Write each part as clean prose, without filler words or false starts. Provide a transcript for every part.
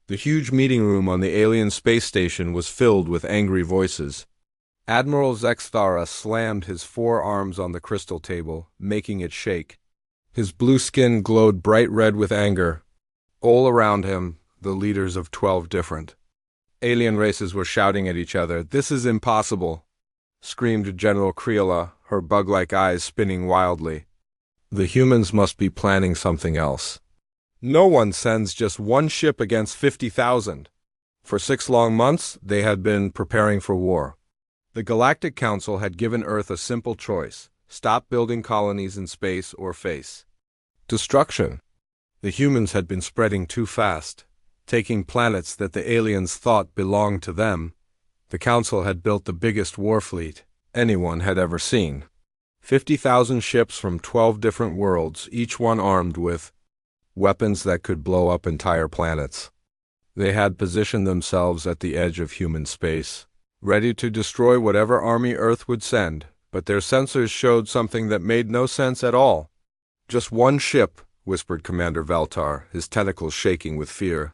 The huge meeting room on the alien space station was filled with angry voices. Admiral Zexthara slammed his forearms on the crystal table, making it shake. His blue skin glowed bright red with anger. All around him, the leaders of 12 different alien races were shouting at each other. "This is impossible," screamed General Creola, her bug-like eyes spinning wildly. "The humans must be planning something else. No one sends just one ship against 50,000. For 6 long months, they had been preparing for war. The Galactic Council had given Earth a simple choice: stop building colonies in space or face destruction. The humans had been spreading too fast, taking planets that the aliens thought belonged to them. The Council had built the biggest war fleet anyone had ever seen. 50,000 ships from 12 different worlds, each one armed with weapons that could blow up entire planets. They had positioned themselves at the edge of human space, ready to destroy whatever army Earth would send, but their sensors showed something that made no sense at all. "Just one ship," whispered Commander Veltar, his tentacles shaking with fear.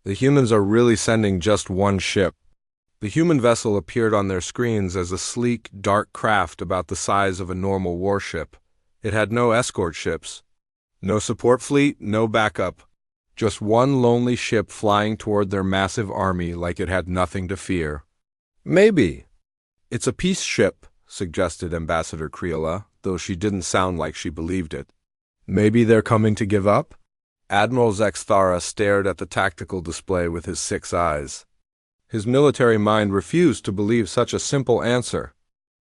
"The humans are really sending just one ship." The human vessel appeared on their screens as a sleek, dark craft about the size of a normal warship. It had no escort ships, no support fleet, no backup. Just one lonely ship flying toward their massive army like it had nothing to fear. "Maybe it's a peace ship," suggested Ambassador Creola, though she didn't sound like she believed it. "Maybe they're coming to give up?" Admiral Zexthara stared at the tactical display with his 6 eyes. His military mind refused to believe such a simple answer.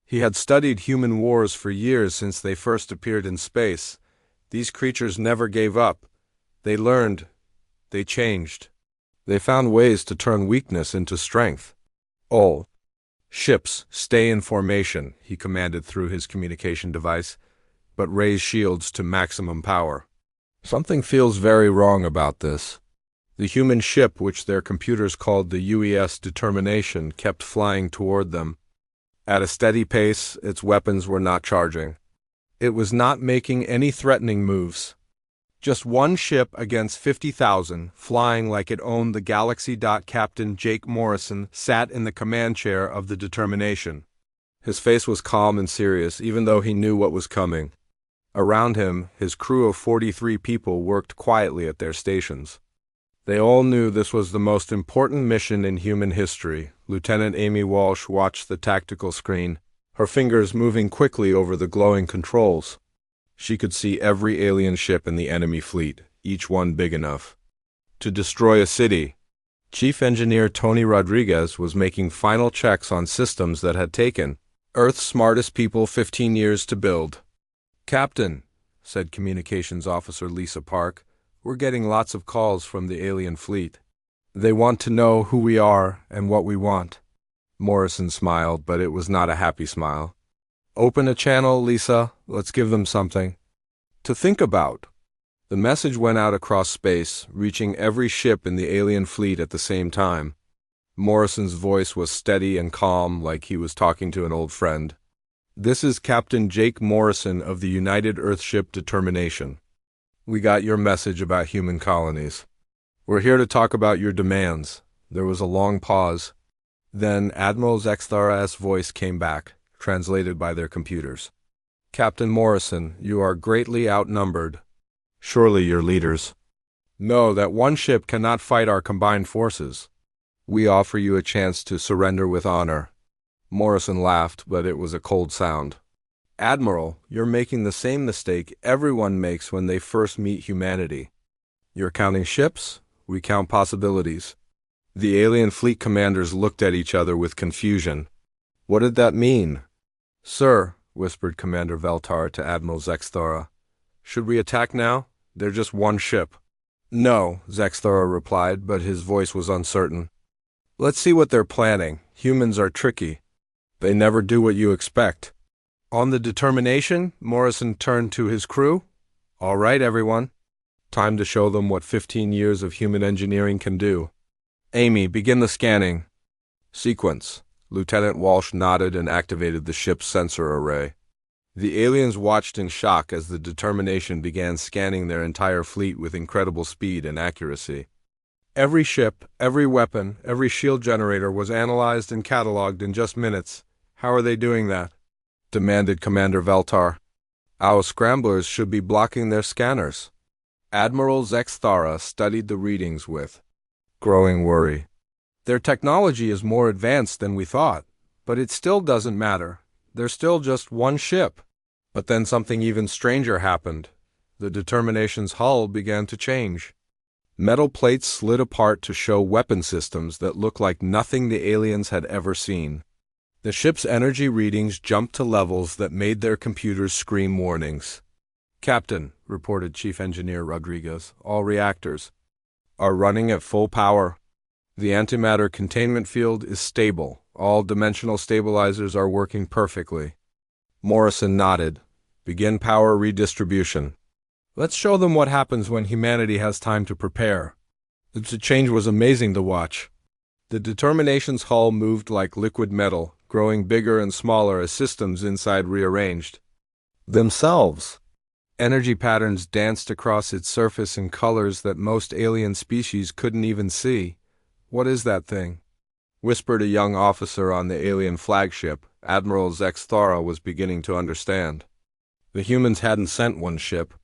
He had studied human wars for years since they first appeared in space. These creatures never gave up. They learned. They changed. They found ways to turn weakness into strength. "All ships, stay in formation," he commanded through his communication device, "but raise shields to maximum power." Something feels very wrong about this. The human ship, which their computers called the UES Determination, kept flying toward them. At a steady pace, its weapons were not charging. It was not making any threatening moves. Just one ship against 50,000, flying like it owned the galaxy. Captain Jake Morrison sat in the command chair of the Determination. His face was calm and serious, even though he knew what was coming. Around him, his crew of 43 people worked quietly at their stations. They all knew this was the most important mission in human history. Lieutenant Amy Walsh watched the tactical screen, her fingers moving quickly over the glowing controls. She could see every alien ship in the enemy fleet, each one big enough to destroy a city. Chief Engineer Tony Rodriguez was making final checks on systems that had taken Earth's smartest people 15 years to build. "Captain," said Communications Officer Lisa Park, "we're getting lots of calls from the alien fleet. They want to know who we are and what we want." Morrison smiled, but it was not a happy smile. "Open a channel, Lisa. Let's give them something to think about." The message went out across space, reaching every ship in the alien fleet at the same time. Morrison's voice was steady and calm, like he was talking to an old friend. "This is Captain Jake Morrison of the United Earthship Determination. We got your message about human colonies. We're here to talk about your demands." There was a long pause. Then Admiral Zexthara's voice came back, translated by their computers. "Captain Morrison, you are greatly outnumbered. Surely your leaders know that one ship cannot fight our combined forces. We offer you a chance to surrender with honor." Morrison laughed, but it was a cold sound. "Admiral, you're making the same mistake everyone makes when they first meet humanity. You're counting ships, we count possibilities." The alien fleet commanders looked at each other with confusion. What did that mean? "Sir," whispered Commander Veltar to Admiral Zexthara, "should we attack now? They're just one ship." "No," Zexthara replied, but his voice was uncertain. "Let's see what they're planning. Humans are tricky. They never do what you expect." On the Determination, Morrison turned to his crew. "All right, everyone. Time to show them what 15 years of human engineering can do. Amy, begin the scanning." "Sequence." Lieutenant Walsh nodded and activated the ship's sensor array. The aliens watched in shock as the Determination began scanning their entire fleet with incredible speed and accuracy. Every ship, every weapon, every shield generator was analyzed and cataloged in just minutes. How are they doing that? Demanded Commander Veltar. Our scramblers should be blocking their scanners. Admiral Zexthara studied the readings with growing worry. Their technology is more advanced than we thought, but it still doesn't matter. They're still just one ship. But then something even stranger happened. The Determination's hull began to change. Metal plates slid apart to show weapon systems that looked like nothing the aliens had ever seen. The ship's energy readings jumped to levels that made their computers scream warnings. "Captain," reported Chief Engineer Rodriguez, "all reactors are running at full power. The antimatter containment field is stable. All dimensional stabilizers are working perfectly." Morrison nodded. "Begin power redistribution. Let's show them what happens when humanity has time to prepare." The change was amazing to watch. The Determination's hull moved like liquid metal, growing bigger and smaller as systems inside rearranged themselves. Energy patterns danced across its surface in colors that most alien species couldn't even see. "What is that thing?" whispered a young officer on the alien flagship. Admiral Zexthara was beginning to understand. The humans hadn't sent one ship.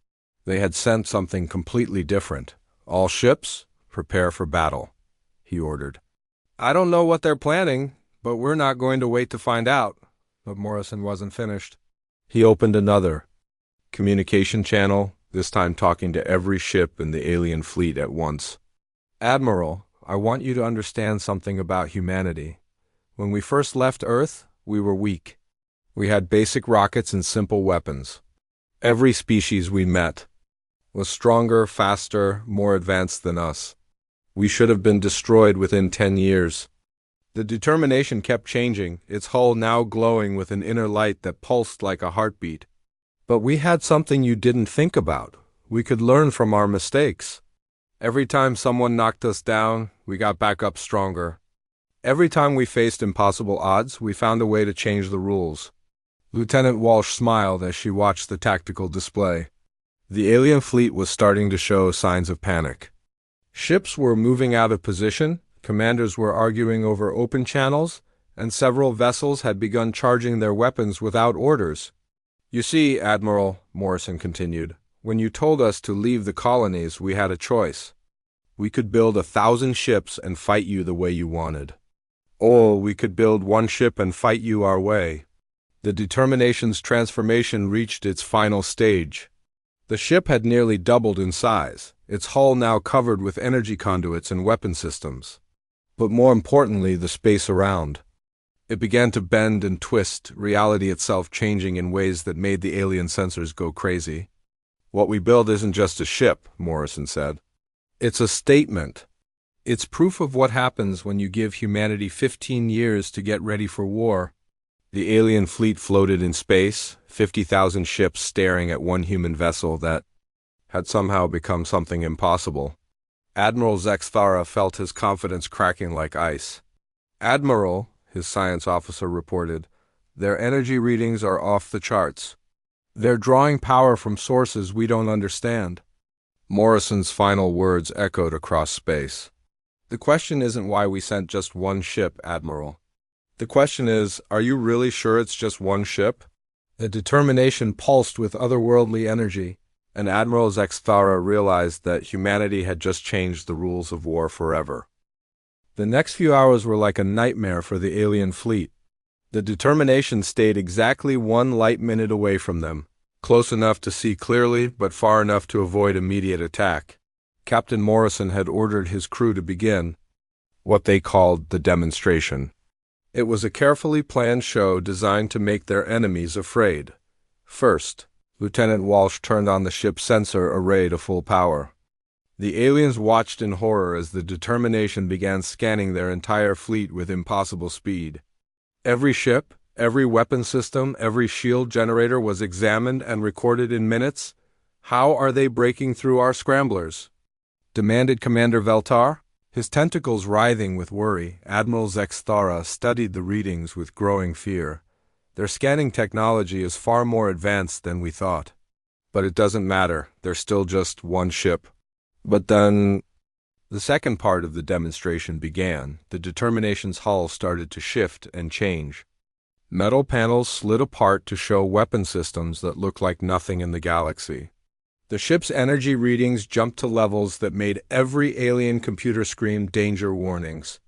They had sent something completely different. "All ships, prepare for battle," he ordered. "I don't know what they're planning, but we're not going to wait to find out." But Morrison wasn't finished. He opened another communication channel, this time talking to every ship in the alien fleet at once. "Admiral, I want you to understand something about humanity. When we first left Earth, we were weak. We had basic rockets and simple weapons. Every species we met was stronger, faster, more advanced than us. We should have been destroyed within 10 years. The Determination kept changing, its hull now glowing with an inner light that pulsed like a heartbeat. But we had something you didn't think about. We could learn from our mistakes. Every time someone knocked us down, we got back up stronger. Every time we faced impossible odds, we found a way to change the rules." Lieutenant Walsh smiled as she watched the tactical display. The alien fleet was starting to show signs of panic. Ships were moving out of position, commanders were arguing over open channels, and several vessels had begun charging their weapons without orders. "You see, Admiral," Morrison continued, "when you told us to leave the colonies, we had a choice. We could build 1,000 ships and fight you the way you wanted. Or we could build one ship and fight you our way." The Determination's transformation reached its final stage. The ship had nearly doubled in size, its hull now covered with energy conduits and weapon systems. But more importantly, the space around. It began to bend and twist, reality itself changing in ways that made the alien sensors go crazy. "What we build isn't just a ship," Morrison said. "It's a statement. It's proof of what happens when you give humanity 15 years to get ready for war." The alien fleet floated in space, 50,000 ships staring at one human vessel that had somehow become something impossible. Admiral Zexthara felt his confidence cracking like ice. "Admiral," his science officer reported, "their energy readings are off the charts. They're drawing power from sources we don't understand." Morrison's final words echoed across space. "The question isn't why we sent just one ship, Admiral. The question is, are you really sure it's just one ship?" The Determination pulsed with otherworldly energy, and Admiral Zexthara realized that humanity had just changed the rules of war forever. The next few hours were like a nightmare for the alien fleet. The Determination stayed exactly 1 light minute away from them, close enough to see clearly but far enough to avoid immediate attack. Captain Morrison had ordered his crew to begin what they called the demonstration. It was a carefully planned show designed to make their enemies afraid. First, Lieutenant Walsh turned on the ship's sensor array to full power. The aliens watched in horror as the Determination began scanning their entire fleet with impossible speed. Every ship, every weapon system, every shield generator was examined and recorded in minutes. "How are they breaking through our scramblers?" demanded Commander Veltar. His tentacles writhing with worry, Admiral Zexthara studied the readings with growing fear. "Their scanning technology is far more advanced than we thought. But it doesn't matter, they're still just one ship." "But then," The second part of the demonstration began. The Determination's hull started to shift and change. Metal panels slid apart to show weapon systems that looked like nothing in the galaxy. The ship's energy readings jumped to levels that made every alien computer scream danger warnings.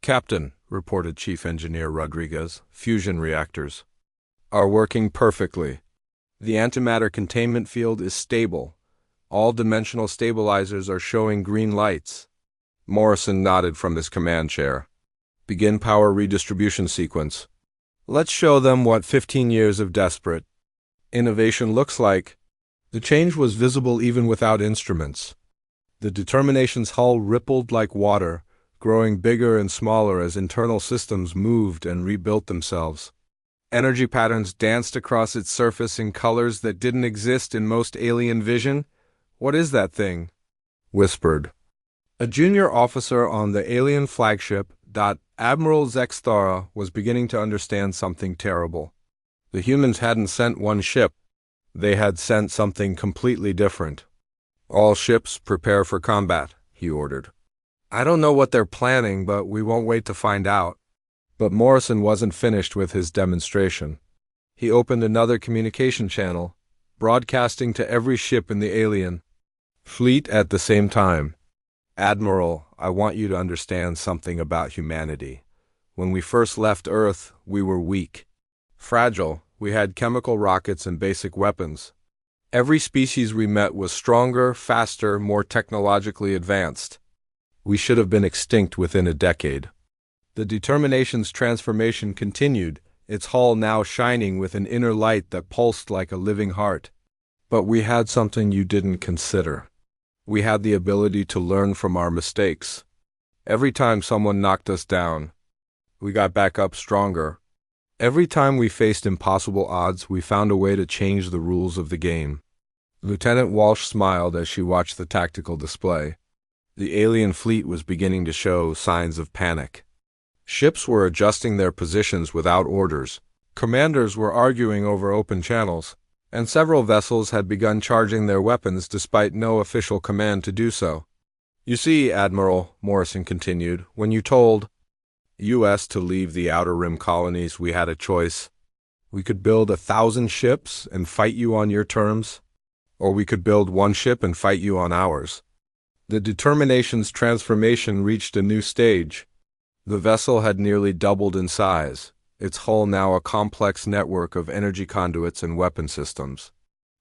"Captain," reported Chief Engineer Rodriguez, "fusion reactors are working perfectly. The antimatter containment field is stable. All dimensional stabilizers are showing green lights." Morrison nodded from his command chair. "Begin power redistribution sequence. Let's show them what 15 years of desperate innovation looks like." The change was visible even without instruments. The Determination's hull rippled like water, growing bigger and smaller as internal systems moved and rebuilt themselves. Energy patterns danced across its surface in colors that didn't exist in most alien vision. "What is that thing?" whispered a junior officer on the alien flagship. Admiral Zexthara was beginning to understand something terrible. The humans hadn't sent one ship. They had sent something completely different. "All ships prepare for combat," he ordered. "I don't know what they're planning, but we won't wait to find out." But Morrison wasn't finished with his demonstration. He opened another communication channel, broadcasting to every ship in the alien fleet at the same time. "Admiral, I want you to understand something about humanity. When we first left Earth, we were weak, fragile. We had chemical rockets and basic weapons. Every species we met was stronger, faster, more technologically advanced. We should have been extinct within a decade." The Determination's transformation continued, its hull now shining with an inner light that pulsed like a living heart. "But we had something you didn't consider. We had the ability to learn from our mistakes. Every time someone knocked us down, we got back up stronger. Every time we faced impossible odds, we found a way to change the rules of the game." Lieutenant Walsh smiled as she watched the tactical display. The alien fleet was beginning to show signs of panic. Ships were adjusting their positions without orders. Commanders were arguing over open channels, and several vessels had begun charging their weapons despite no official command to do so. "You see, Admiral," Morrison continued, "when you told U.S. to leave the Outer Rim colonies, we had a choice. We could build 1,000 ships and fight you on your terms, or we could build one ship and fight you on ours." The Determination's transformation reached a new stage. The vessel had nearly doubled in size, its hull now a complex network of energy conduits and weapon systems.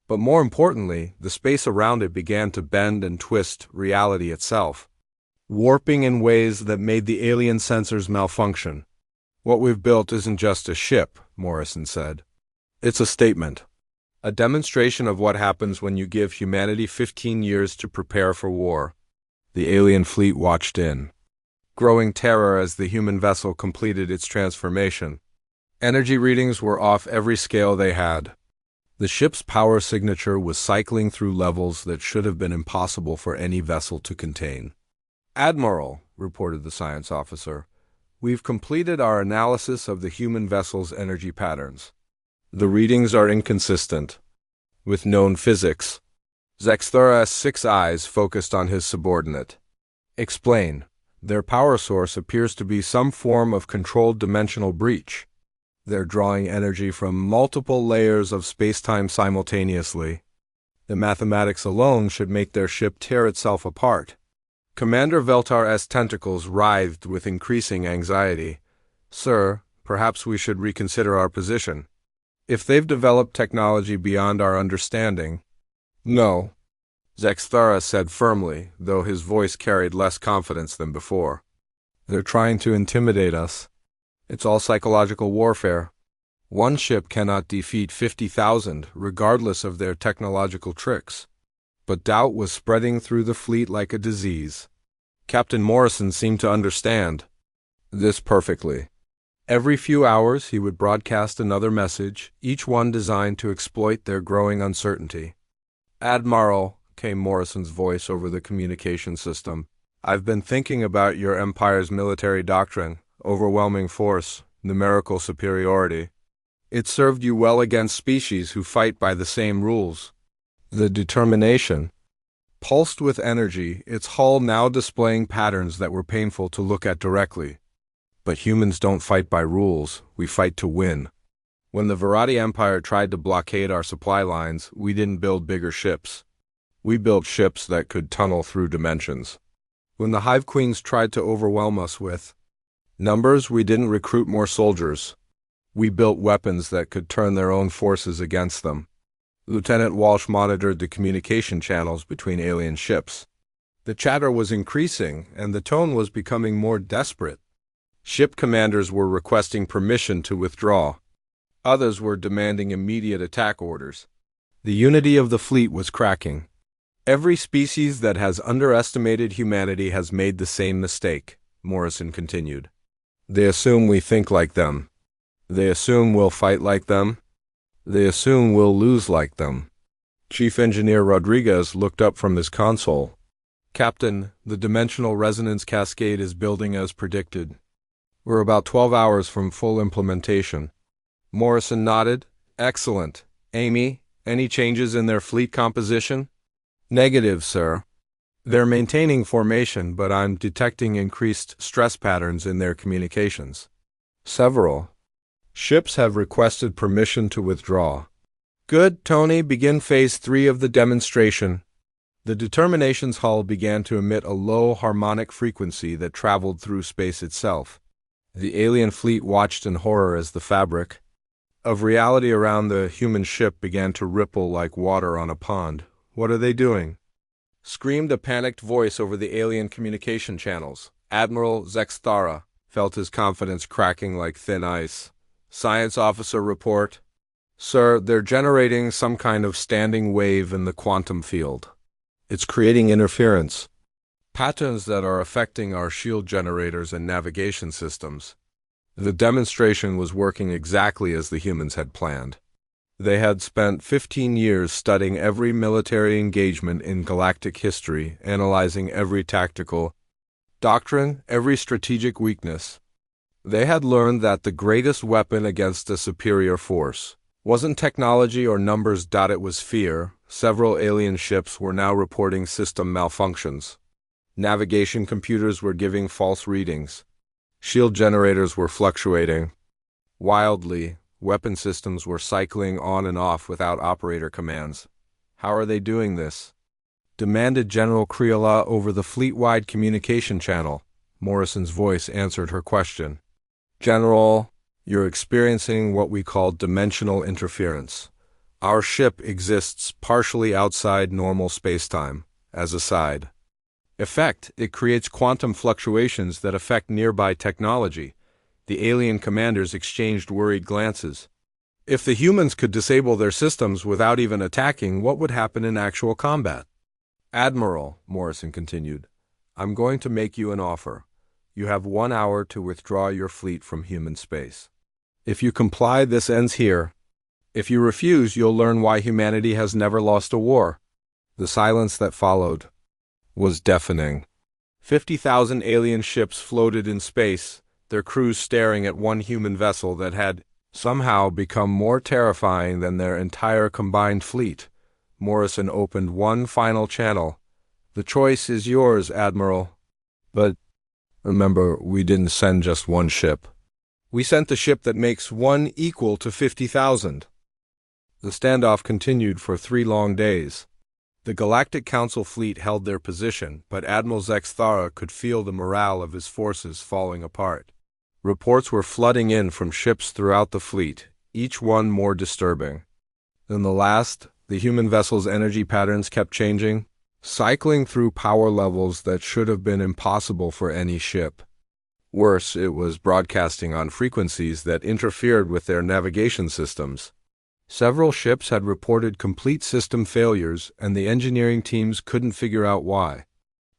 But more importantly, the space around it began to bend and twist reality itself, warping in ways that made the alien sensors malfunction. "What we've built isn't just a ship," Morrison said. "It's a statement. A demonstration of what happens when you give humanity 15 years to prepare for war." The alien fleet watched in, growing terror as the human vessel completed its transformation. Energy readings were off every scale they had. The ship's power signature was cycling through levels that should have been impossible for any vessel to contain. "Admiral," reported the science officer, "we've completed our analysis of the human vessel's energy patterns. The readings are inconsistent with known physics." Zexthara's 6 eyes focused on his subordinate. "Explain." "Their power source appears to be some form of controlled dimensional breach. They're drawing energy from multiple layers of space-time simultaneously. The mathematics alone should make their ship tear itself apart." Commander Veltar's tentacles writhed with increasing anxiety. "Sir, perhaps we should reconsider our position. If they've developed technology beyond our understanding—" "No," Zexthara said firmly, though his voice carried less confidence than before. "They're trying to intimidate us. It's all psychological warfare. One ship cannot defeat 50,000, regardless of their technological tricks." But doubt was spreading through the fleet like a disease. Captain Morrison seemed to understand this perfectly. Every few hours he would broadcast another message, each one designed to exploit their growing uncertainty. "Admiral," came Morrison's voice over the communication system, "I've been thinking about your Empire's military doctrine, overwhelming force, numerical superiority. It served you well against species who fight by the same rules. The Determination Pulsed with energy, its hull now displaying patterns that were painful to look at directly. But humans don't fight by rules, we fight to win. When the Virati Empire tried to blockade our supply lines, we didn't build bigger ships. We built ships that could tunnel through dimensions. When the Hive Queens tried to overwhelm us with numbers, we didn't recruit more soldiers. We built weapons that could turn their own forces against them. Lieutenant Walsh monitored the communication channels between alien ships. The chatter was increasing, and the tone was becoming more desperate. Ship commanders were requesting permission to withdraw. Others were demanding immediate attack orders. The unity of the fleet was cracking. Every species that has underestimated humanity has made the same mistake, Morrison continued. They assume we think like them. They assume we'll fight like them. They assume we'll lose like them. Chief Engineer Rodriguez looked up from his console. Captain, the dimensional resonance cascade is building as predicted. We're about 12 hours from full implementation. Morrison nodded. Excellent. Amy, any changes in their fleet composition? Negative, sir. They're maintaining formation, but I'm detecting increased stress patterns in their communications. Several ships have requested permission to withdraw. Good, Tony, begin Phase 3 of the demonstration. The Determination's hull began to emit a low harmonic frequency that traveled through space itself. The alien fleet watched in horror as the fabric of reality around the human ship began to ripple like water on a pond. What are they doing? Screamed a panicked voice over the alien communication channels. Admiral Zexthara felt his confidence cracking like thin ice. Science officer report. Sir, they're generating some kind of standing wave in the quantum field. It's creating interference. Patterns that are affecting our shield generators and navigation systems. The demonstration was working exactly as the humans had planned. They had spent 15 years studying every military engagement in galactic history, analyzing every tactical doctrine, every strategic weakness. They had learned that the greatest weapon against a superior force wasn't technology or numbers. It was fear. Several alien ships were now reporting system malfunctions. Navigation computers were giving false readings. Shield generators were fluctuating wildly. Weapon systems were cycling on and off without operator commands. How are they doing this? Demanded General Criolla over the fleet-wide communication channel. Morrison's voice answered her question. General, you're experiencing what we call dimensional interference. Our ship exists partially outside normal spacetime, as a side effect. It creates quantum fluctuations that affect nearby technology. The alien commanders exchanged worried glances. If the humans could disable their systems without even attacking, what would happen in actual combat? Admiral, Morrison continued, I'm going to make you an offer. You have 1 hour to withdraw your fleet from human space. If you comply, this ends here. If you refuse, you'll learn why humanity has never lost a war. The silence that followed was deafening. 50,000 alien ships floated in space, their crews staring at one human vessel that had somehow become more terrifying than their entire combined fleet. Morrison opened one final channel. The choice is yours, Admiral. But remember, we didn't send just one ship. We sent the ship that makes one equal to 50,000. The standoff continued for 3 long days. The Galactic Council fleet held their position, but Admiral Zexthara could feel the morale of his forces falling apart. Reports were flooding in from ships throughout the fleet, each one more disturbing than the last. The human vessel's energy patterns kept changing, cycling through power levels that should have been impossible for any ship. Worse, it was broadcasting on frequencies that interfered with their navigation systems. Several ships had reported complete system failures, and the engineering teams couldn't figure out why.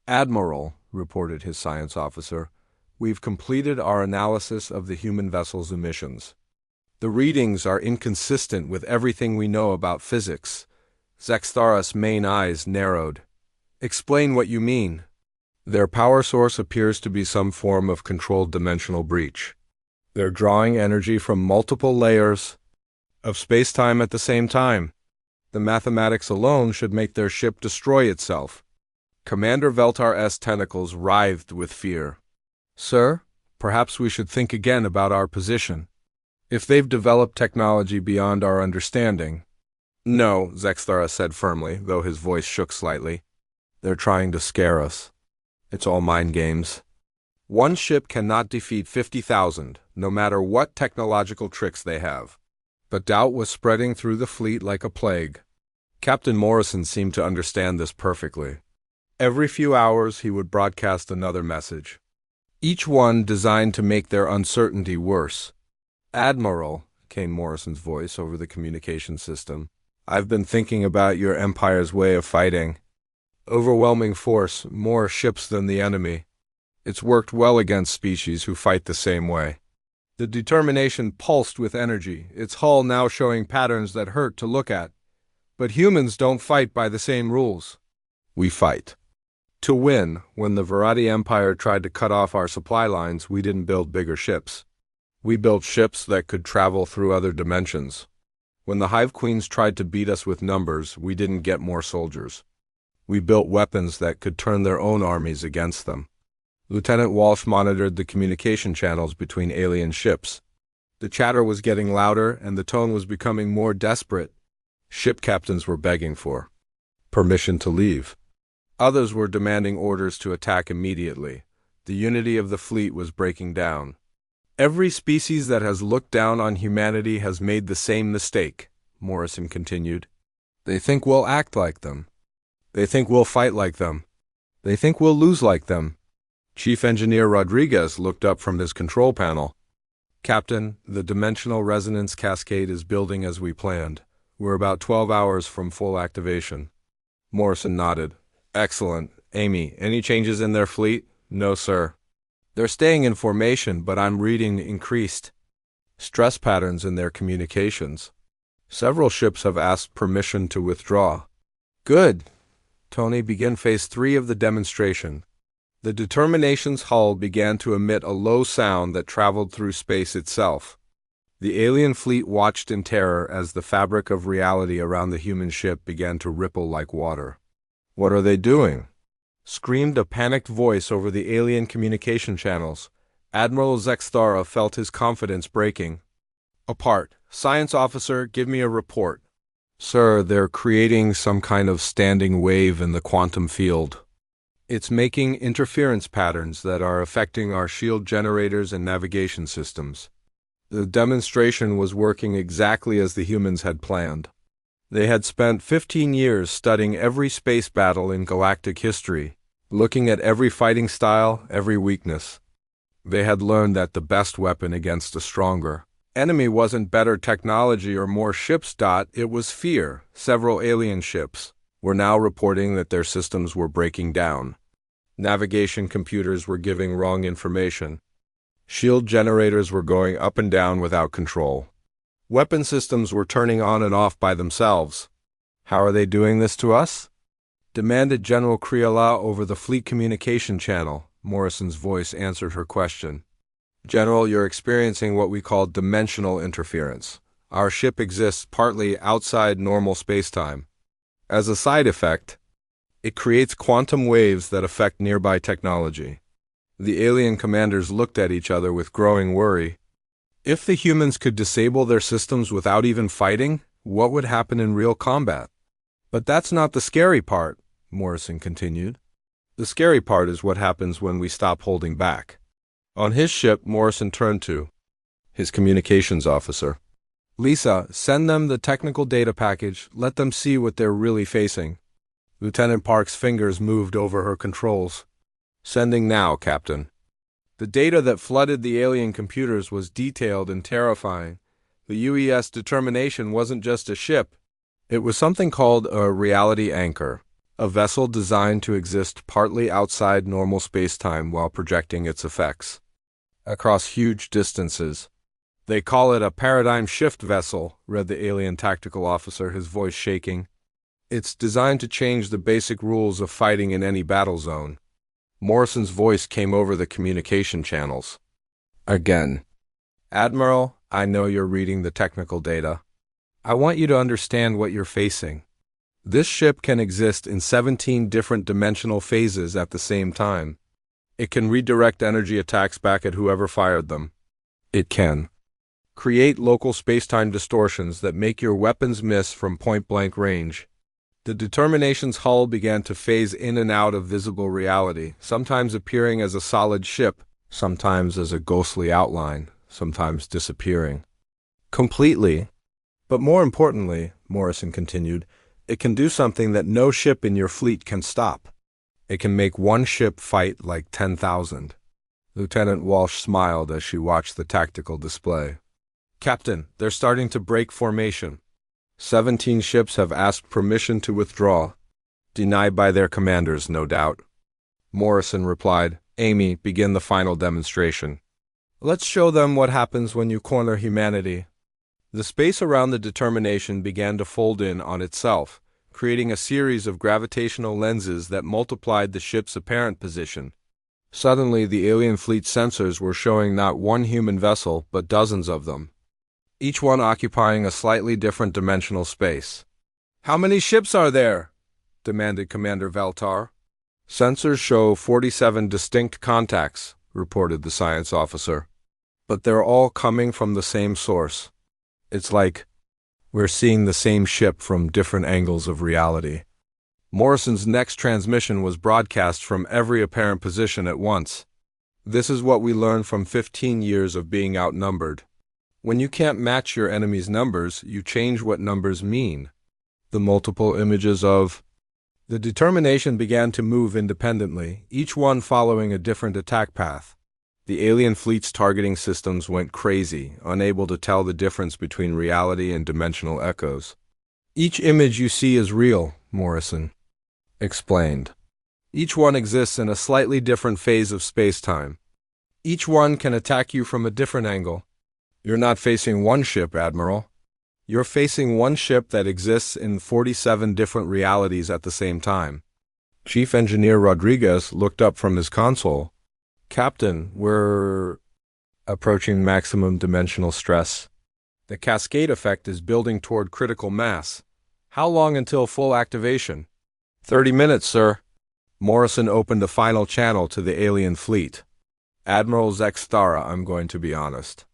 Admiral, reported his science officer, we've completed our analysis of the human vessel's emissions. The readings are inconsistent with everything we know about physics. Zexthara's main eyes narrowed. Explain what you mean. Their power source appears to be some form of controlled dimensional breach. They're drawing energy from multiple layers of space-time at the same time. The mathematics alone should make their ship destroy itself. Commander Veltar's tentacles writhed with fear. Sir, perhaps we should think again about our position. If they've developed technology beyond our understanding. No, Zexthara said firmly, though his voice shook slightly. They're trying to scare us. It's all mind games. One ship cannot defeat 50,000, no matter what technological tricks they have. But doubt was spreading through the fleet like a plague. Captain Morrison seemed to understand this perfectly. Every few hours he would broadcast another message, each one designed to make their uncertainty worse. Admiral, came Morrison's voice over the communication system, I've been thinking about your Empire's way of fighting. Overwhelming force, more ships than the enemy. It's worked well against species who fight the same way. The determination pulsed with energy, its hull now showing patterns that hurt to look at. But humans don't fight by the same rules. We fight to win. When the Varadi Empire tried to cut off our supply lines, we didn't build bigger ships. We built ships that could travel through other dimensions. When the Hive Queens tried to beat us with numbers, we didn't get more soldiers. We built weapons that could turn their own armies against them. Lieutenant Walsh monitored the communication channels between alien ships. The chatter was getting louder, and the tone was becoming more desperate. Ship captains were begging for permission to leave. Others were demanding orders to attack immediately. The unity of the fleet was breaking down. Every species that has looked down on humanity has made the same mistake, Morrison continued. They think we'll act like them. They think we'll fight like them. They think we'll lose like them. Chief Engineer Rodriguez looked up from his control panel. Captain, the dimensional resonance cascade is building as we planned. We're about 12 hours from full activation. Morrison nodded. Excellent. Amy, any changes in their fleet? No, sir. They're staying in formation, but I'm reading increased stress patterns in their communications. Several ships have asked permission to withdraw. Good. Tony, begin phase 3 of the demonstration. The Determination's hull began to emit a low sound that traveled through space itself. The alien fleet watched in terror as the fabric of reality around the human ship began to ripple like water. What are they doing? Screamed a panicked voice over the alien communication channels. Admiral Zexthara felt his confidence breaking. Apart. Science officer, give me a report. Sir, they're creating some kind of standing wave in the quantum field. It's making interference patterns that are affecting our shield generators and navigation systems. The demonstration was working exactly as the humans had planned. They had spent 15 years studying every space battle in galactic history, looking at every fighting style, every weakness. They had learned that the best weapon against a stronger enemy wasn't better technology or more ships. It was fear. Several alien ships were now reporting that their systems were breaking down. Navigation computers were giving wrong information. Shield generators were going up and down without control. Weapon systems were turning on and off by themselves. How are they doing this to us? Demanded General Criolla over the fleet communication channel. Morrison's voice answered her question. General, you're experiencing what we call dimensional interference. Our ship exists partly outside normal spacetime. As a side effect, it creates quantum waves that affect nearby technology. The alien commanders looked at each other with growing worry. If the humans could disable their systems without even fighting, what would happen in real combat? But that's not the scary part, Morrison continued. The scary part is what happens when we stop holding back. On his ship, Morrison turned to his communications officer. Lisa, send them the technical data package. Let them see what they're really facing. Lieutenant Park's fingers moved over her controls. Sending now, Captain. The data that flooded the alien computers was detailed and terrifying. The UES Determination wasn't just a ship. It was something called a reality anchor, a vessel designed to exist partly outside normal spacetime while projecting its effects across huge distances. They call it a paradigm shift vessel, read the alien tactical officer, his voice shaking. It's designed to change the basic rules of fighting in any battle zone. Morrison's voice came over the communication channels. Again. Admiral, I know you're reading the technical data. I want you to understand what you're facing. This ship can exist in 17 different dimensional phases at the same time. It can redirect energy attacks back at whoever fired them. It can create local spacetime distortions that make your weapons miss from point-blank range. The Determination's hull began to phase in and out of visible reality, sometimes appearing as a solid ship, sometimes as a ghostly outline, sometimes disappearing completely. But more importantly, Morrison continued, it can do something that no ship in your fleet can stop. It can make one ship fight like 10,000. Lieutenant Walsh smiled as she watched the tactical display. Captain, they're starting to break formation. 17 ships have asked permission to withdraw. Denied by their commanders, no doubt. Morrison replied, Amy, begin the final demonstration. Let's show them what happens when you corner humanity. The space around the Determination began to fold in on itself, creating a series of gravitational lenses that multiplied the ship's apparent position. Suddenly, the alien fleet's sensors were showing not one human vessel, but dozens of them, each one occupying a slightly different dimensional space. How many ships are there? Demanded Commander Veltar. Sensors show 47 distinct contacts, reported the science officer. But they're all coming from the same source. It's like we're seeing the same ship from different angles of reality. Morrison's next transmission was broadcast from every apparent position at once. This is what we learned from 15 years of being outnumbered. When you can't match your enemy's numbers, you change what numbers mean. The multiple images of the Determination began to move independently, each one following a different attack path. The alien fleet's targeting systems went crazy, unable to tell the difference between reality and dimensional echoes. Each image you see is real, Morrison explained. Each one exists in a slightly different phase of space-time. Each one can attack you from a different angle. You're not facing one ship, Admiral. You're facing one ship that exists in 47 different realities at the same time. Chief Engineer Rodriguez looked up from his console. Captain, we're approaching maximum dimensional stress. The cascade effect is building toward critical mass. How long until full activation? 30 minutes, sir. Morrison opened a final channel to the alien fleet. Admiral Zexthara, I'm going to be honest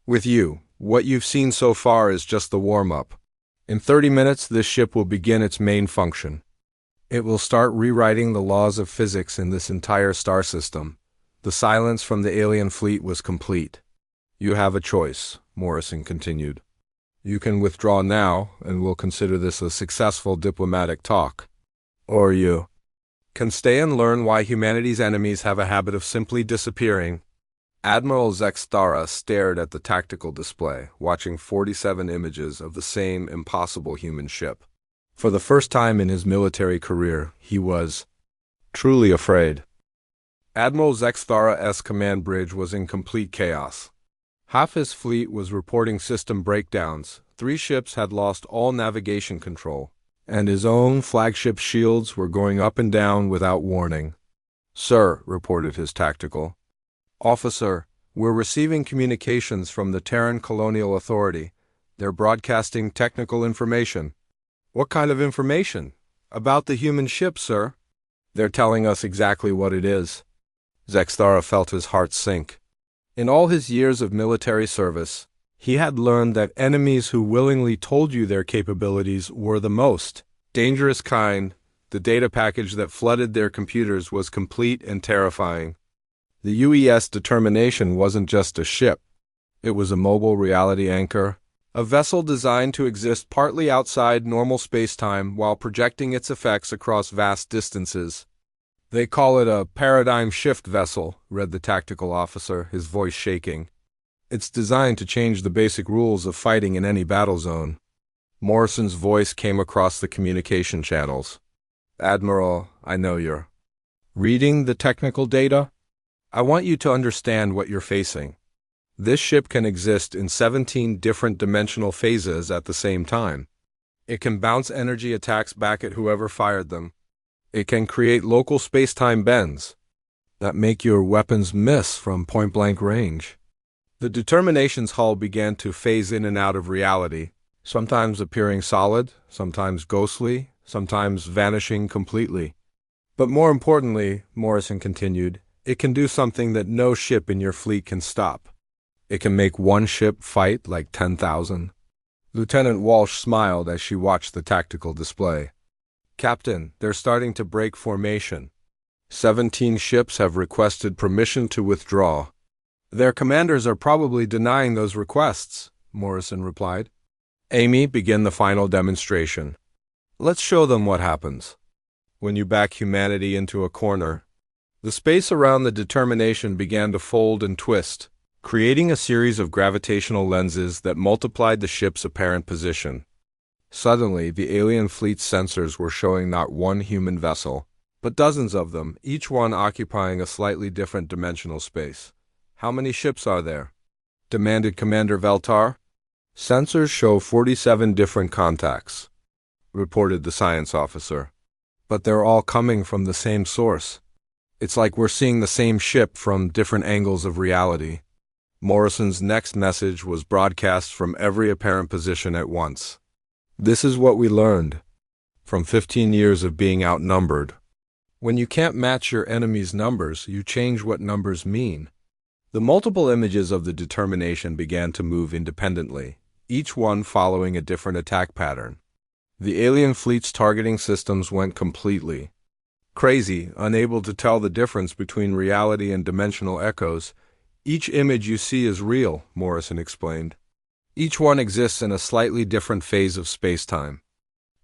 with you. What you've seen so far is just the warm-up. In 30 minutes, this ship will begin its main function. It will start rewriting the laws of physics in this entire star system. The silence from the alien fleet was complete. You have a choice, Morrison continued. You can withdraw now, and we'll consider this a successful diplomatic talk. Or you can stay and learn why humanity's enemies have a habit of simply disappearing. Admiral Zexthara stared at the tactical display, watching 47 images of the same impossible human ship. For the first time in his military career, he was truly afraid. Admiral Zexthara's command bridge was in complete chaos. Half his fleet was reporting system breakdowns, 3 ships had lost all navigation control, and his own flagship shields were going up and down without warning. Sir, reported his tactical officer, we're receiving communications from the Terran Colonial Authority. They're broadcasting technical information. What kind of information? About the human ship, sir. They're telling us exactly what it is. Zexthara felt his heart sink. In all his years of military service, he had learned that enemies who willingly told you their capabilities were the most dangerous kind. The data package that flooded their computers was complete and terrifying. The UES Determination wasn't just a ship. It was a mobile reality anchor, a vessel designed to exist partly outside normal space-time while projecting its effects across vast distances. They call it a paradigm shift vessel, read the tactical officer, his voice shaking. It's designed to change the basic rules of fighting in any battle zone. Morrison's voice came across the communication channels. Admiral, I know you're reading the technical data. I want you to understand what you're facing. This ship can exist in 17 different dimensional phases at the same time. It can bounce energy attacks back at whoever fired them. It can create local space-time bends that make your weapons miss from point-blank range. The Determination's hull began to phase in and out of reality, sometimes appearing solid, sometimes ghostly, sometimes vanishing completely. But more importantly, Morrison continued, it can do something that no ship in your fleet can stop. It can make one ship fight like 10,000. Lieutenant Walsh smiled as she watched the tactical display. Captain, they're starting to break formation. 17 ships have requested permission to withdraw. Their commanders are probably denying those requests, Morrison replied. Amy, begin the final demonstration. Let's show them what happens. When you back humanity into a corner, the space around the determination began to fold and twist, creating a series of gravitational lenses that multiplied the ship's apparent position. Suddenly, the alien fleet's sensors were showing not one human vessel, but dozens of them, each one occupying a slightly different dimensional space. How many ships are there? Demanded Commander Veltar. Sensors show 47 different contacts, reported the science officer. But they're all coming from the same source. It's like we're seeing the same ship from different angles of reality. Morrison's next message was broadcast from every apparent position at once. This is what we learned from 15 years of being outnumbered. When you can't match your enemy's numbers, you change what numbers mean. The multiple images of the determination began to move independently, each one following a different attack pattern. The alien fleet's targeting systems went completely crazy, unable to tell the difference between reality and dimensional echoes. Each image you see is real, Morrison explained. Each one exists in a slightly different phase of space-time.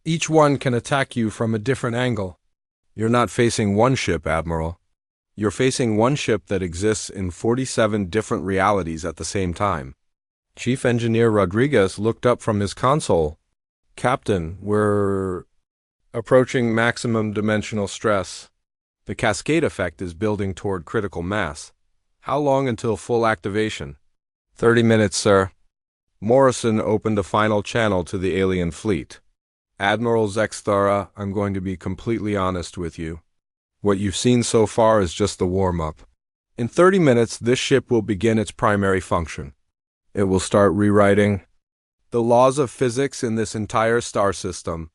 Each one can attack you from a different angle. You're not facing one ship, Admiral. You're facing one ship that exists in 47 different realities at the same time. Chief Engineer Rodriguez looked up from his console. Captain, we're approaching maximum dimensional stress. The cascade effect is building toward critical mass. How long until full activation? 30 minutes, sir. Morrison opened a final channel to the alien fleet. Admiral Zexthara, I'm going to be completely honest with you. What you've seen so far is just the warm-up. In 30 minutes, this ship will begin its primary function. It will start rewriting the laws of physics in this entire star system.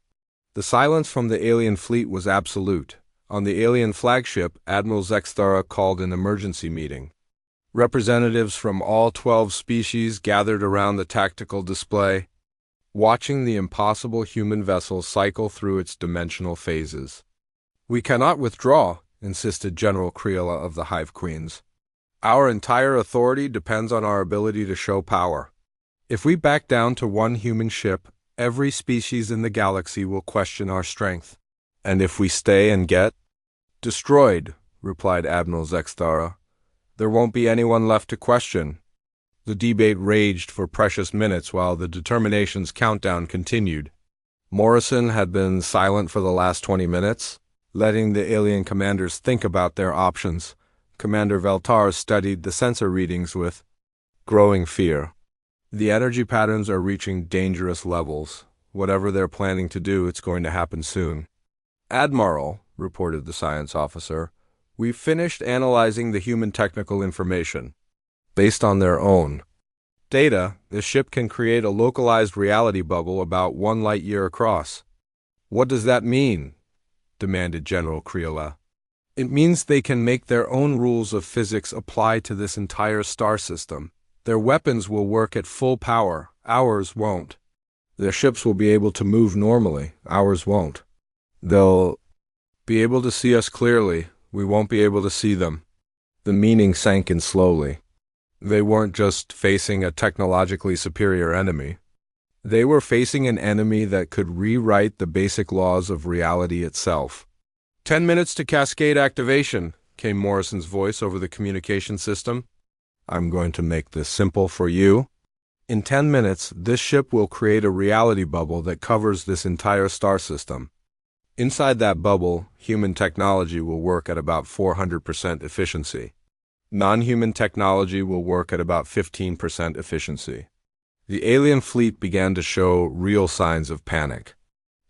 The silence from the alien fleet was absolute. On the alien flagship, Admiral Zexthara called an emergency meeting. Representatives from all 12 species gathered around the tactical display, watching the impossible human vessel cycle through its dimensional phases. We cannot withdraw, insisted General Creola of the Hive Queens. Our entire authority depends on our ability to show power. If we back down to one human ship, every species in the galaxy will question our strength. And if we stay and get destroyed, replied Admiral Zexthara, there won't be anyone left to question. The debate raged for precious minutes while the determination's countdown continued. Morrison had been silent for the last 20 minutes, letting the alien commanders think about their options. Commander Veltar studied the sensor readings with growing fear. The energy patterns are reaching dangerous levels. Whatever they're planning to do, it's going to happen soon. Admiral, reported the science officer, we've finished analyzing the human technical information. Based on their own data, the ship can create a localized reality bubble about 1 light-year across. What does that mean? Demanded General Creola. It means they can make their own rules of physics apply to this entire star system. Their weapons will work at full power, ours won't. Their ships will be able to move normally, ours won't. They'll be able to see us clearly, we won't be able to see them. The meaning sank in slowly. They weren't just facing a technologically superior enemy. They were facing an enemy that could rewrite the basic laws of reality itself. 10 minutes to cascade activation, came Morrison's voice over the communication system. I'm going to make this simple for you. In 10 minutes, this ship will create a reality bubble that covers this entire star system. Inside that bubble, human technology will work at about 400% efficiency. Non-human technology will work at about 15% efficiency. The alien fleet began to show real signs of panic.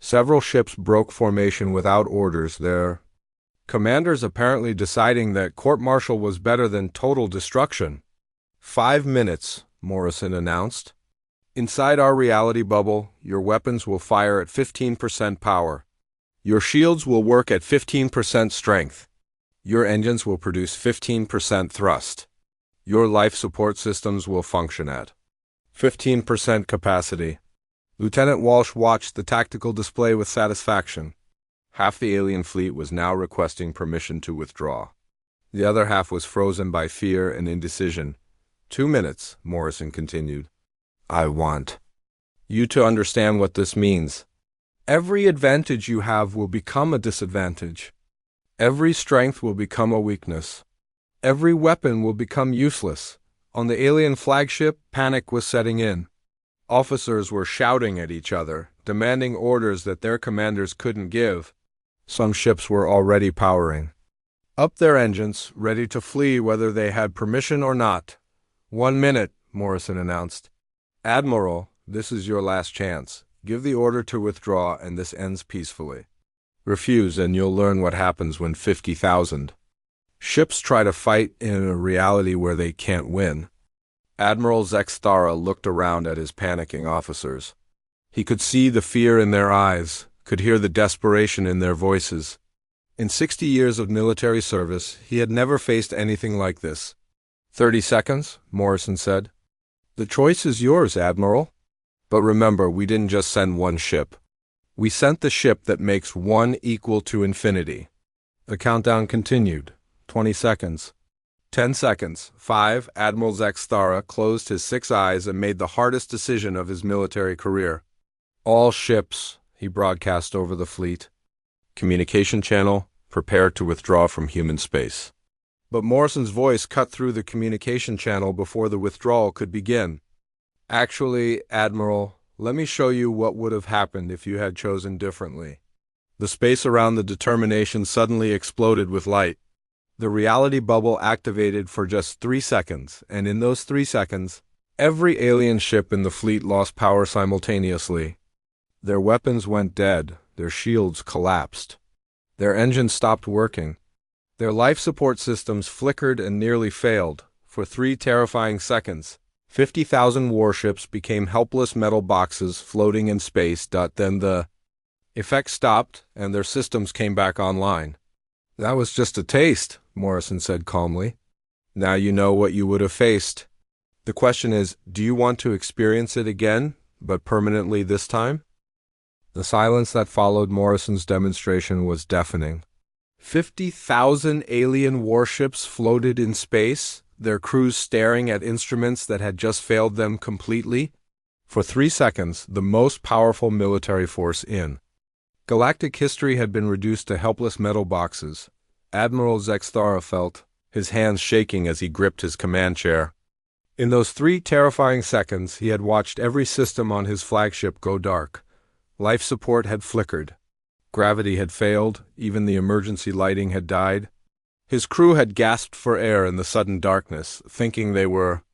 Several ships broke formation without orders, their commanders apparently deciding that court-martial was better than total destruction. 5 minutes, Morrison announced. Inside our reality bubble, your weapons will fire at 15% power. Your shields will work at 15% strength. Your engines will produce 15% thrust. Your life support systems will function at 15% capacity. Lieutenant Walsh watched the tactical display with satisfaction. Half the alien fleet was now requesting permission to withdraw. The other half was frozen by fear and indecision. 2 minutes, Morrison continued. I want you to understand what this means. Every advantage you have will become a disadvantage. Every strength will become a weakness. Every weapon will become useless. On the alien flagship, panic was setting in. Officers were shouting at each other, demanding orders that their commanders couldn't give. Some ships were already powering up their engines, ready to flee whether they had permission or not. 1 minute, Morrison announced. Admiral, this is your last chance. Give the order to withdraw and this ends peacefully. Refuse and you'll learn what happens when 50,000 ships try to fight in a reality where they can't win. Admiral Zexthara looked around at his panicking officers. He could see the fear in their eyes, could hear the desperation in their voices. In 60 years of military service, he had never faced anything like this. 30 seconds, Morrison said. The choice is yours, Admiral. But remember, we didn't just send one ship. We sent the ship that makes 1 equal to infinity. The countdown continued. 20 seconds. 10 seconds. 5. Admiral Zexthara closed his 6 eyes and made the hardest decision of his military career. All ships, he broadcast over the fleet. Communication channel, prepare to withdraw from human space. But Morrison's voice cut through the communication channel before the withdrawal could begin. Actually, Admiral, let me show you what would have happened if you had chosen differently. The space around the determination suddenly exploded with light. The reality bubble activated for just 3 seconds, and in those 3 seconds, every alien ship in the fleet lost power simultaneously. Their weapons went dead, their shields collapsed. Their engines stopped working. Their life support systems flickered and nearly failed. For 3 terrifying seconds, 50,000 warships became helpless metal boxes floating in space. Then the effect stopped and their systems came back online. That was just a taste, Morrison said calmly. Now you know what you would have faced. The question is, do you want to experience it again, but permanently this time? The silence that followed Morrison's demonstration was deafening. 50,000 alien warships floated in space, their crews staring at instruments that had just failed them completely. For 3 seconds, the most powerful military force in galactic history had been reduced to helpless metal boxes. Admiral Zexthara felt his hands shaking as he gripped his command chair. In those 3 terrifying seconds, he had watched every system on his flagship go dark. Life support had flickered. Gravity had failed, even the emergency lighting had died. His crew had gasped for air in the sudden darkness, thinking they were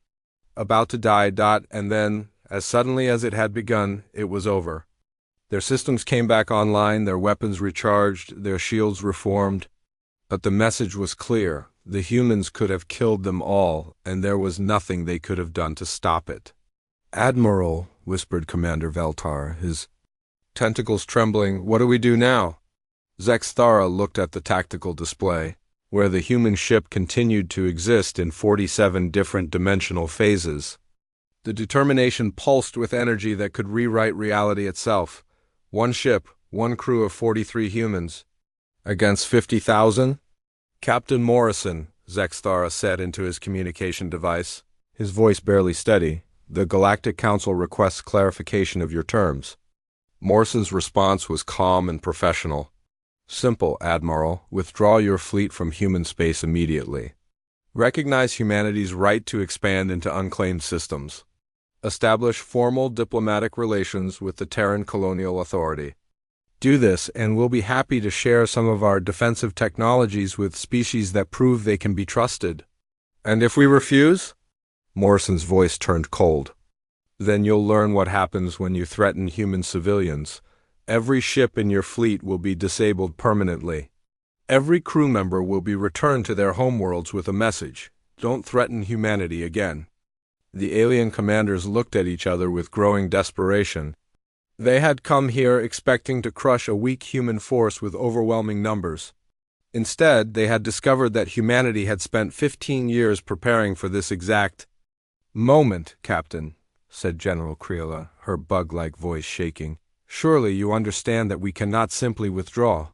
about to die. And then, as suddenly as it had begun, it was over. Their systems came back online, their weapons recharged, their shields reformed. But the message was clear. The humans could have killed them all, and there was nothing they could have done to stop it. Admiral, whispered Commander Veltar, his tentacles trembling, what do we do now? Zexthara looked at the tactical display, where the human ship continued to exist in 47 different dimensional phases. The determination pulsed with energy that could rewrite reality itself. 1 ship, 1 crew of 43 humans. Against 50,000? Captain Morrison, Zexthara said into his communication device, his voice barely steady, the Galactic Council requests clarification of your terms. Morrison's response was calm and professional. Simple, Admiral. Withdraw your fleet from human space immediately. Recognize humanity's right to expand into unclaimed systems. Establish formal diplomatic relations with the Terran Colonial Authority. Do this, and we'll be happy to share some of our defensive technologies with species that prove they can be trusted. And if we refuse? Morrison's voice turned cold. Then you'll learn what happens when you threaten human civilians. Every ship in your fleet will be disabled permanently. Every crew member will be returned to their homeworlds with a message. Don't threaten humanity again. The alien commanders looked at each other with growing desperation. They had come here expecting to crush a weak human force with overwhelming numbers. Instead, they had discovered that humanity had spent 15 years preparing for this exact moment, Captain, said General Creola, her bug-like voice shaking. Surely you understand that we cannot simply withdraw.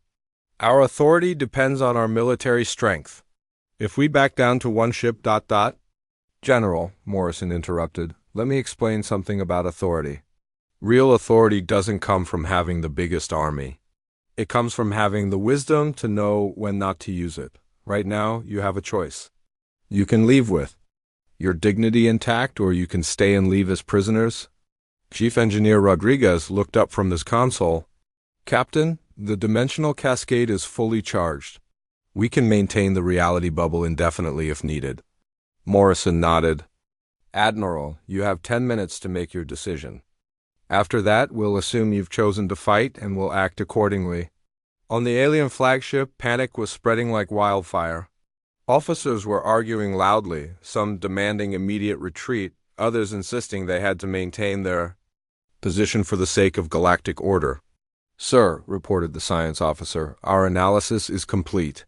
Our authority depends on our military strength. If we back down to one ship... General, Morrison interrupted, let me explain something about authority. Real authority doesn't come from having the biggest army. It comes from having the wisdom to know when not to use it. Right now, you have a choice. You can leave with your dignity intact, or you can stay and leave as prisoners. Chief Engineer Rodriguez looked up from his console. Captain, the dimensional cascade is fully charged. We can maintain the reality bubble indefinitely if needed. Morrison nodded. Admiral, you have 10 minutes to make your decision. After that, we'll assume you've chosen to fight and we'll act accordingly. On the alien flagship, panic was spreading like wildfire. Officers were arguing loudly, some demanding immediate retreat, others insisting they had to maintain their position for the sake of galactic order. Sir, reported the science officer, our analysis is complete.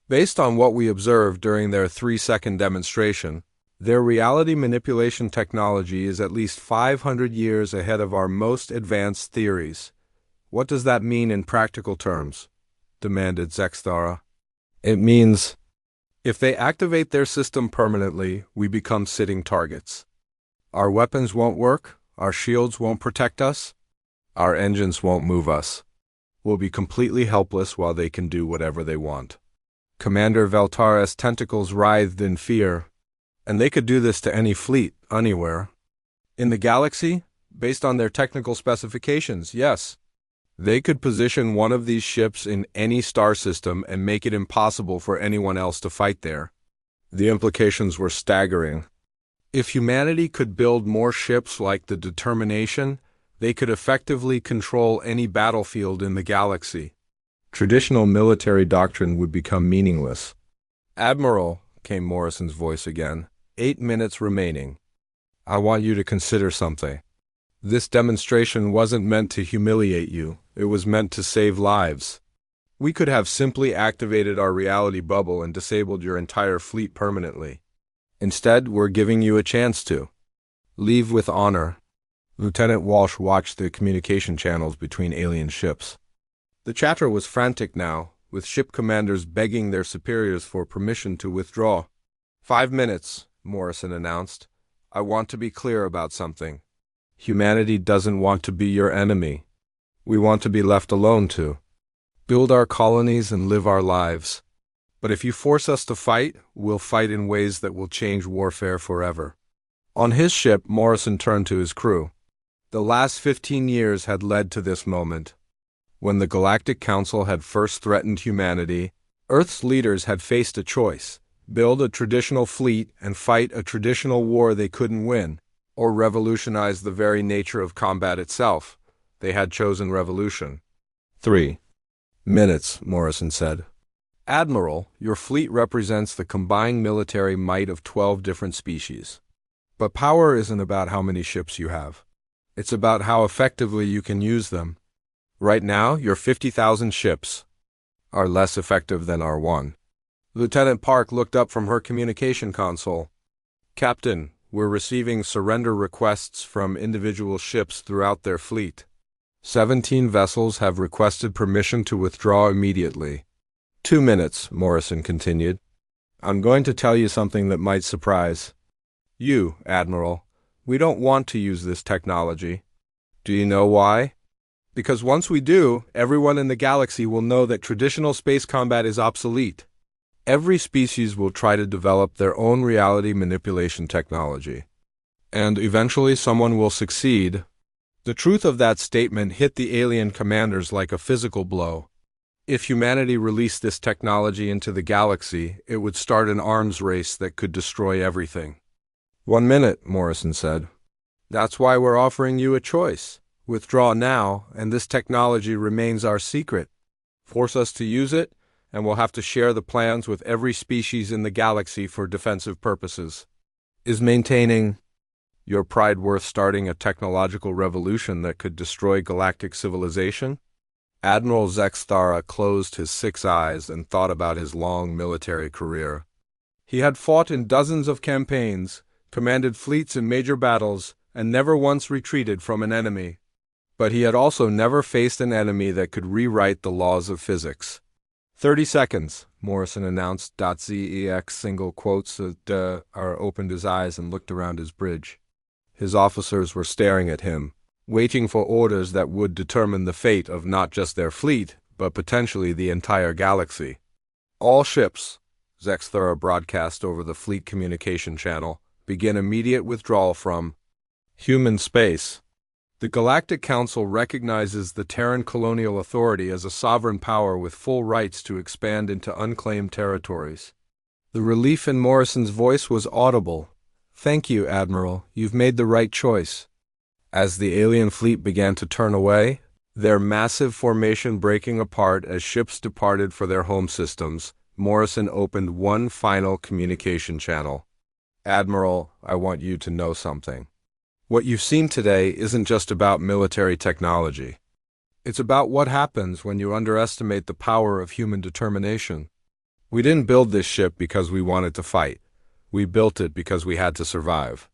Based on what we observed during their 3-second demonstration, their reality manipulation technology is at least 500 years ahead of our most advanced theories. What does that mean in practical terms? Demanded Zexthara. It means, if they activate their system permanently, we become sitting targets. Our weapons won't work, our shields won't protect us, our engines won't move us. We'll be completely helpless while they can do whatever they want. Commander Veltara's tentacles writhed in fear. And they could do this to any fleet, anywhere. In the galaxy, based on their technical specifications, yes. They could position one of these ships in any star system and make it impossible for anyone else to fight there. The implications were staggering. If humanity could build more ships like the Determination, they could effectively control any battlefield in the galaxy. Traditional military doctrine would become meaningless. Admiral, came Morrison's voice again. 8 minutes remaining. I want you to consider something. This demonstration wasn't meant to humiliate you. It was meant to save lives. We could have simply activated our reality bubble and disabled your entire fleet permanently. Instead, we're giving you a chance to leave with honor. Lieutenant Walsh watched the communication channels between alien ships. The chatter was frantic now, with ship commanders begging their superiors for permission to withdraw. 5 minutes, Morrison announced. I want to be clear about something. Humanity doesn't want to be your enemy. We want to be left alone to build our colonies and live our lives. But if you force us to fight, we'll fight in ways that will change warfare forever. On his ship, Morrison turned to his crew. The last 15 years had led to this moment. When the Galactic Council had first threatened humanity, Earth's leaders had faced a choice: build a traditional fleet and fight a traditional war they couldn't win, or revolutionize the very nature of combat itself. They had chosen revolution. 3 minutes, Morrison said. Admiral, your fleet represents the combined military might of 12 different species. But power isn't about how many ships you have. It's about how effectively you can use them. Right now, your 50,000 ships are less effective than our one. Lieutenant Park looked up from her communication console. Captain, we're receiving surrender requests from individual ships throughout their fleet. 17 vessels have requested permission to withdraw immediately. 2 minutes, Morrison continued. I'm going to tell you something that might surprise you, Admiral. We don't want to use this technology. Do you know why? Because once we do, everyone in the galaxy will know that traditional space combat is obsolete. Every species will try to develop their own reality manipulation technology. And eventually someone will succeed. The truth of that statement hit the alien commanders like a physical blow. If humanity released this technology into the galaxy, it would start an arms race that could destroy everything. 1 minute, Morrison said. That's why we're offering you a choice. Withdraw now, and this technology remains our secret. Force us to use it, and we'll have to share the plans with every species in the galaxy for defensive purposes. Is maintaining Your pride worth starting a technological revolution that could destroy galactic civilization? Admiral Zexthara closed his 6 eyes and thought about his long military career. He had fought in dozens of campaigns, commanded fleets in major battles, and never once retreated from an enemy. But he had also never faced an enemy that could rewrite the laws of physics. 30 seconds, Morrison announced. ZEX single quotes opened his eyes and looked around his bridge. His officers were staring at him, waiting for orders that would determine the fate of not just their fleet, but potentially the entire galaxy. All ships, Zexthara broadcast over the fleet communication channel, begin immediate withdrawal from human space. The Galactic Council recognizes the Terran Colonial Authority as a sovereign power with full rights to expand into unclaimed territories. The relief in Morrison's voice was audible. "Thank you, Admiral. You've made the right choice." As the alien fleet began to turn away, their massive formation breaking apart as ships departed for their home systems, Morrison opened one final communication channel. "Admiral, I want you to know something. What you've seen today isn't just about military technology. It's about what happens when you underestimate the power of human determination. We didn't build this ship because we wanted to fight. We built it because we had to survive."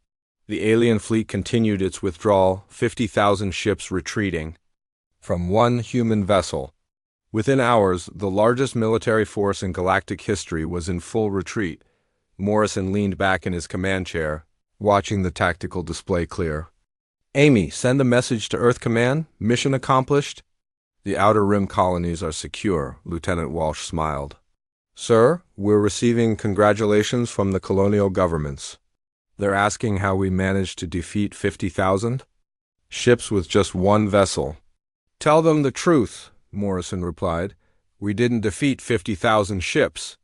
The alien fleet continued its withdrawal, 50,000 ships retreating from one human vessel. Within hours, the largest military force in galactic history was in full retreat. Morrison leaned back in his command chair, watching the tactical display clear. "Amy, send a message to Earth Command. Mission accomplished." "The Outer Rim colonies are secure," Lieutenant Walsh smiled. "Sir, we're receiving congratulations from the colonial governments. They're asking how we managed to defeat 50,000 ships with just one vessel." "Tell them the truth," Morrison replied. "We didn't defeat 50,000 ships.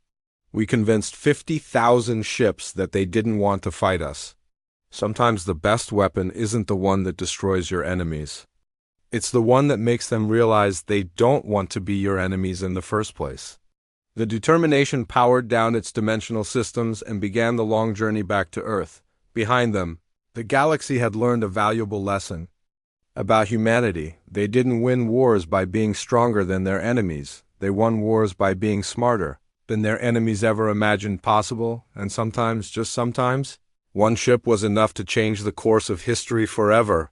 We convinced 50,000 ships that they didn't want to fight us. Sometimes the best weapon isn't the one that destroys your enemies. It's the one that makes them realize they don't want to be your enemies in the first place." The determination powered down its dimensional systems and began the long journey back to Earth. Behind them, the galaxy had learned a valuable lesson about humanity. They didn't win wars by being stronger than their enemies. They won wars by being smarter than their enemies ever imagined possible, and sometimes, just sometimes, one ship was enough to change the course of history forever.